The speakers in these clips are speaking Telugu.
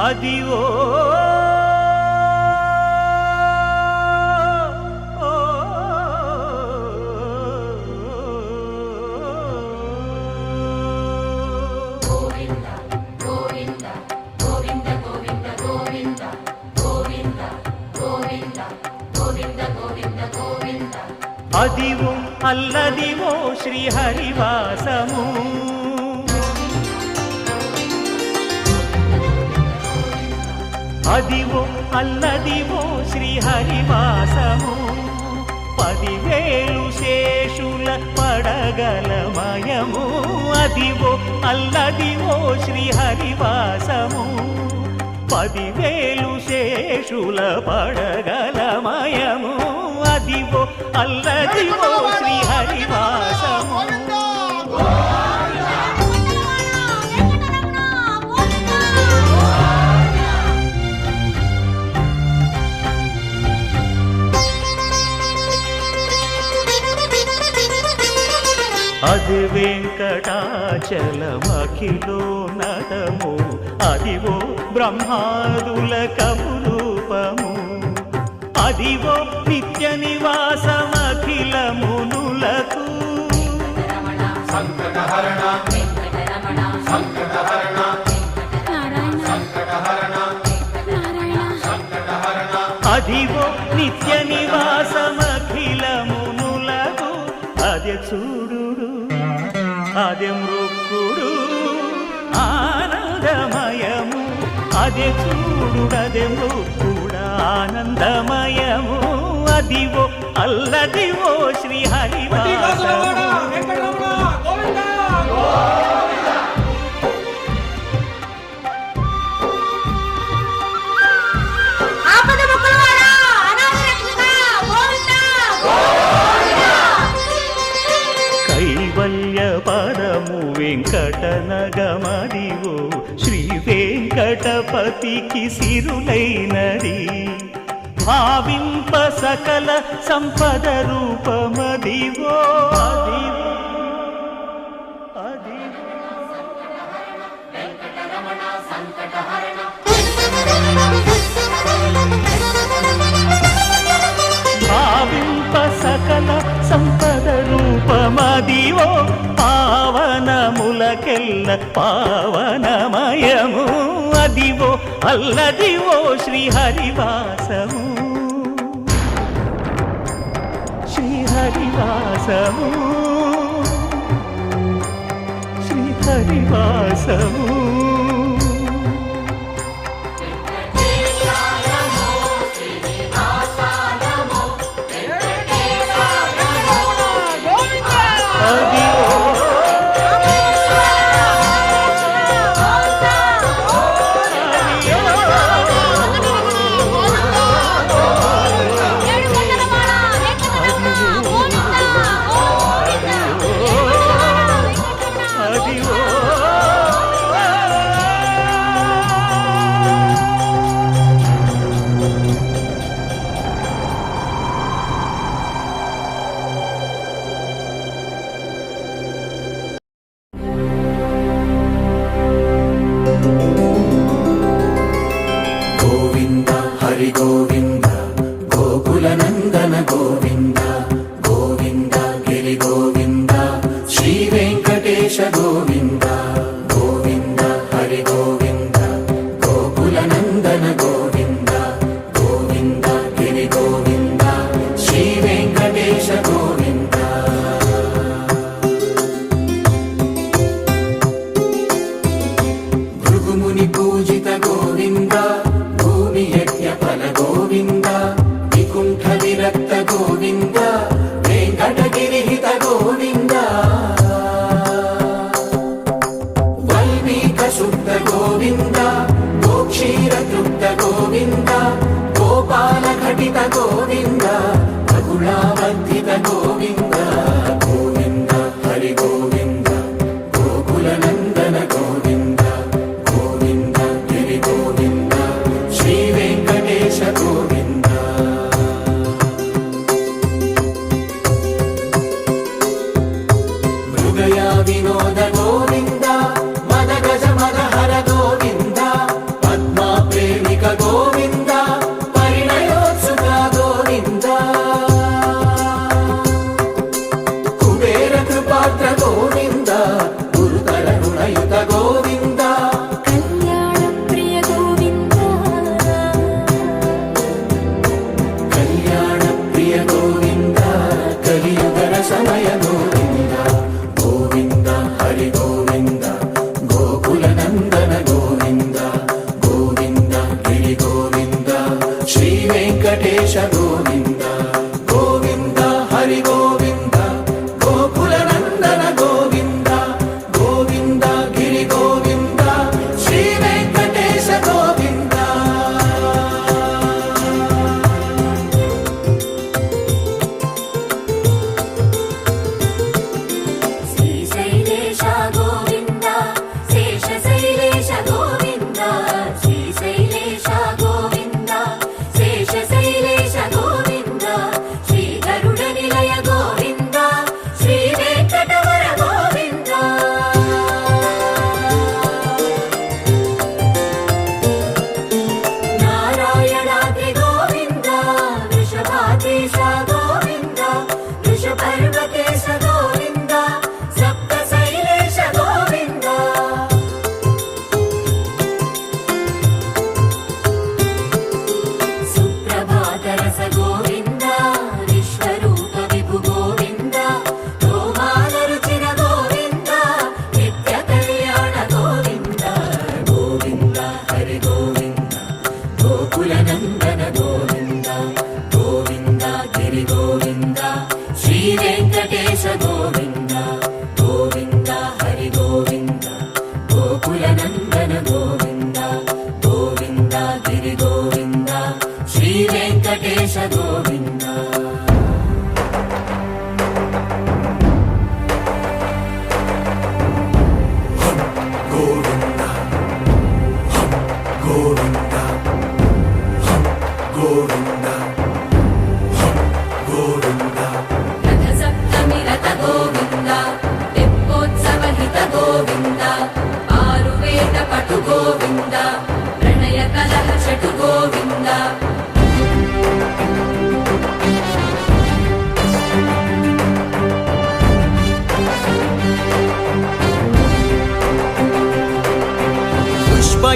అదివో అదివో అల్లదివో శ్రీహరివాసము అదివో అల్లదివో శ్రీహరివాసము 10,000 శేషుల పడగలమయము అదివో అల్లదివో శ్రీహరివాసము 10,000 శేషుల పడగలమయము అదివో అల్లదివో శ్రీహరివాసము అది వెంకటాచలమఖిలో నటము అదివో బ్రహ్మాదుల కపురూపము అదివో నిత్య నివాసమఖిల మునులకు సంకటహరణ సంకటహరణ సంకటహరణ సంకటహరణ అదివో నిత్య నివాసమఖిల మునులకు అదే చూడు అదే మృక్కుడు ఆనందమయము అదే చూడుడదే మృక్కుడు ఆనందమయము అదివో అల్లదివో శ్రీహరివాసము కైవల్య పదము వెంకటనగమదివో శ్రీ వెంకటపతికి సిరులైనది భావింప సకల సంపద రూపమదివో అదివో భావింప సకల సంపద రూపమదివో పావనములకెల్ల పావనమయము అదివో అల్లదివో శ్రీహరివాసము శ్రీహరివాసము శ్రీహరివాసము వినోద గోవింద మద గజ మద హర గోవింద పద్మా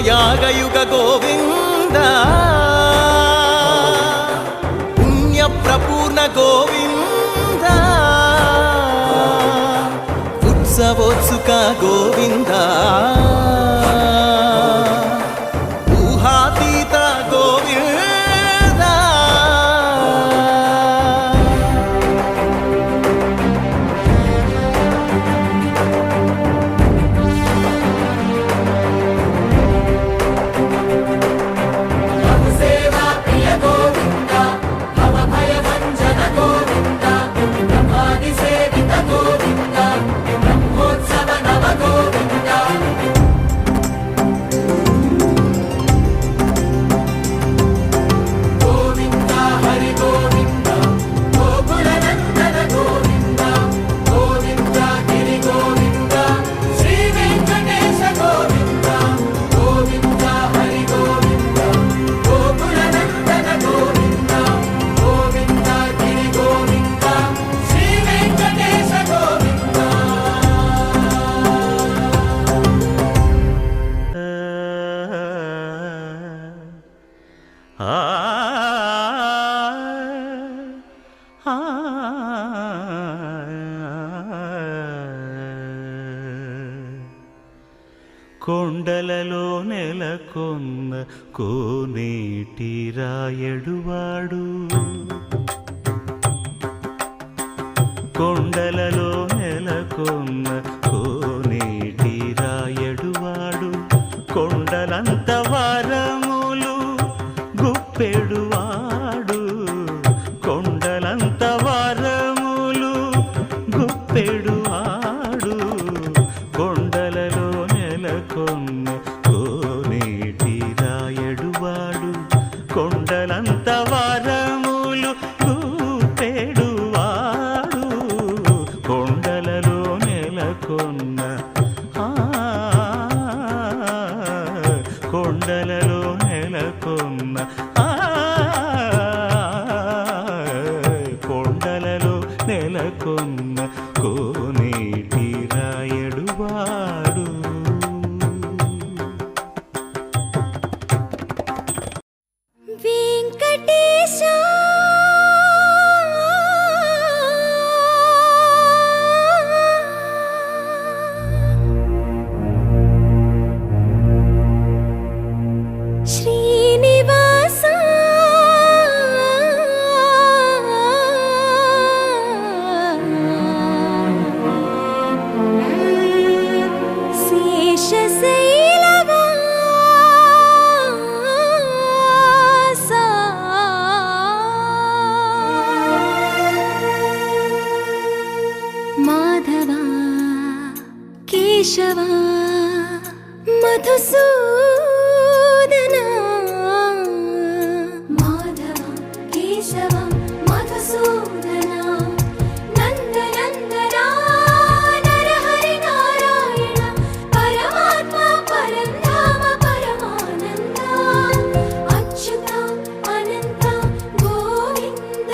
యాగయుగ గోవింద పుణ్య ప్రపూర్ణ గోవింద ఉత్సవోత్సుక గోవింద ఊహాతీత గోవింద కొండలలో నెలకొన్న కోనేటి రాయడువాడు కొండలలో నెలకొన్న కోనేటి రాయడువాడు కొండలంత వరములు గుప్పెడువాడు కొండలంత వరములు గుప్పెడువాడు కొండలలో నెలకొన్న కోనేటి రాయడువాడు కొండలంత వరములు గుప్పెడువాడు కొండలలో నెలకొన్న కొండలలో నెలకొన్న కొండలలో నెలకొన్న కోనేటి రాయడువాడు వెంకటేశ శ్రీనివాస శేషశైలవాస మాధవ కేశవ మధుసూదన మాధవ కేశవ మధుసూదన నందనందన నరహరి నారాయణ పరమాత్మ పరంధామ పరమానంద అచ్యుత అనంత గోవింద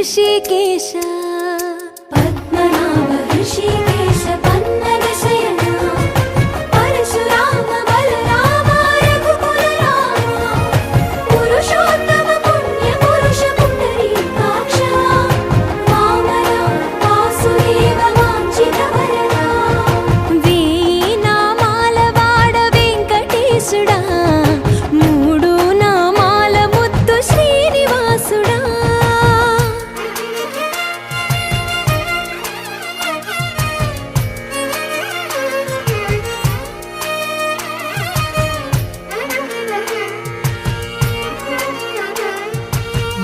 ऋषिकेश पद्मनाभ ऋषिकेश पन्नग शयना परशुराम बलराम रघुकुल राम पुरुषोत्तम पुण्य पुरुष पुंडरीकाक्ष वामन वासुदेव वाञ्छित वरदा वेयि नामाల వాడ వెంకటేశుడా మూడు నామాల ముద్దు శ్రీనివాసుడా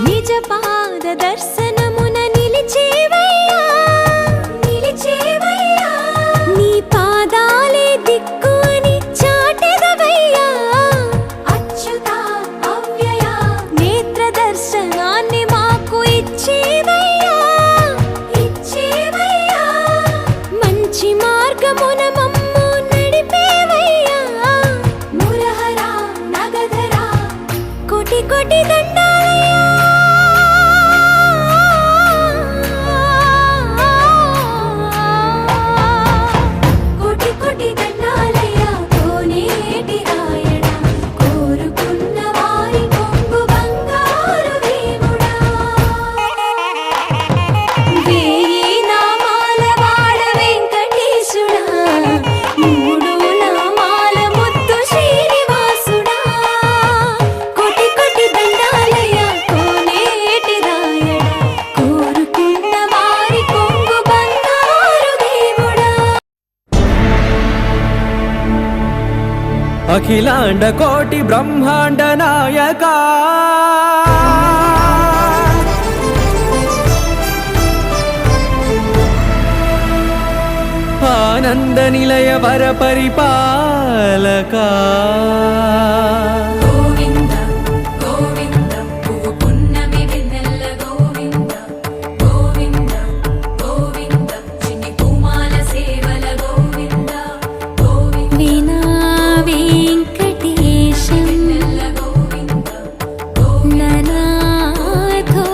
నిజ పాద దర్శనమున నిలిచేవయ్యా నిలిచేవయ్యా నీ పాదాలే దిక్కు అని చాటెదవయ్యా అచ్యుత అవ్యయ నేత్ర దర్శనాన్ని మాకు ఇచ్చేవయ్యా ఇచ్చేవయ్యా మంచి మార్గమున మమ్ము నడిపేవయ్యా మురహర నగధర కోటి కోటి దండాలయ్యా కోటి కోటి దండాలయ్యా కోనేటి రాయడా కోరుకున్న వారి కొంగు బంగారు దేవుడా వేయి నామాల వాడ వెంకటేశుడా మూడు నామాల ముద్దు శ్రీనివాసుడా కోటి కోటి దండాలయ్యా కోనేటి రాయడా కోరుకున్న వారి కొంగు బంగారు దేవుడా అఖిలాండ కోటి బ్రహ్మాండ నాయక ఆనంద నిలయ వర పరిపాలక గోవింద గోవింద పువ్వు పున్నమి వెన్నెల గోవింద గోవింద గోవింద చిన్ని పూమాల సేవల గోవింద గోవింద వీణా వెంకటేశం వెన్నెల గోవింద ననాథో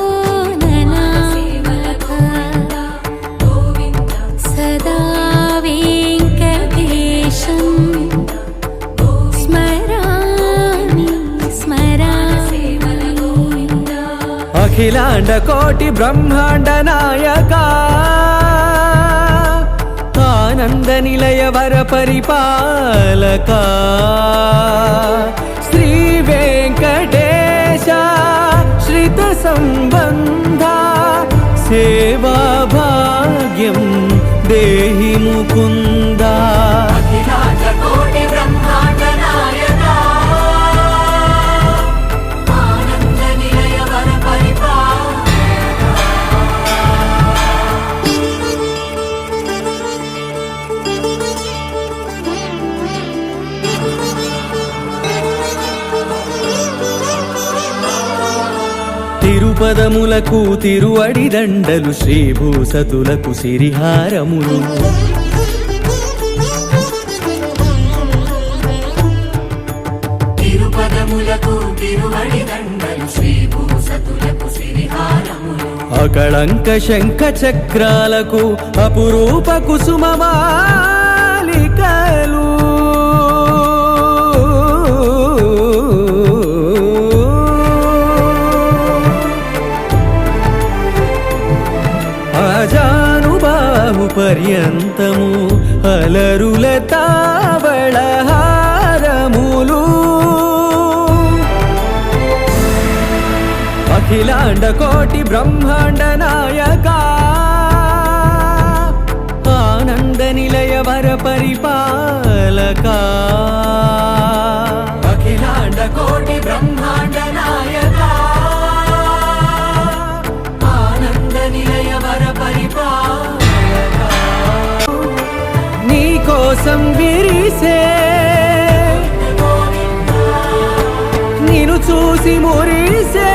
ననా సేవల గోవింద గోవింద సదా వెంకటేశం స్మరామి స్మరామి అఖిలాండ కోటి బ్రహ్మాండ నాయక ఆనంద నిలయ వర పరిపాలక శ్రీ వెంకటేశ శ్రిత సంబంధ సేవా భాగ్యం దేహి ముకుంద అఖిలాండ కోటి బ్రహ్మాండ నాయక ఆనంద నిలయ వర తిరుపదములకు తిరువడి దండలు శ్రీభూసతులకు సిరిహారములు తిరుపదములకు తిరువడి దండలు శ్రీభూసతులకు సిరిహారములు అకళంక శంఖ చక్రాలకు అపురూప కుసుమమాలికలు అజానుబాహు పర్యంతము అలరుల తావళహారములు అఖిలాండ కోటి బ్రహ్మాండ నాయక ఆనంద నిలయ వర పరిపాలక అఖిలాండ కోటి బ్రహ్మాండ నాయక ఆనంద నిలయ వర పరిపాలక నీ కోసం విరిసే నిన్ను చూసి మురిసే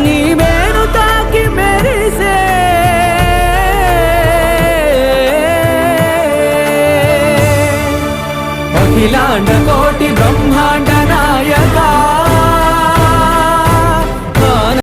నీ మేను తాకి మెరిసే అఖిలాండ కోటి బ్రహ్మాండ నాయక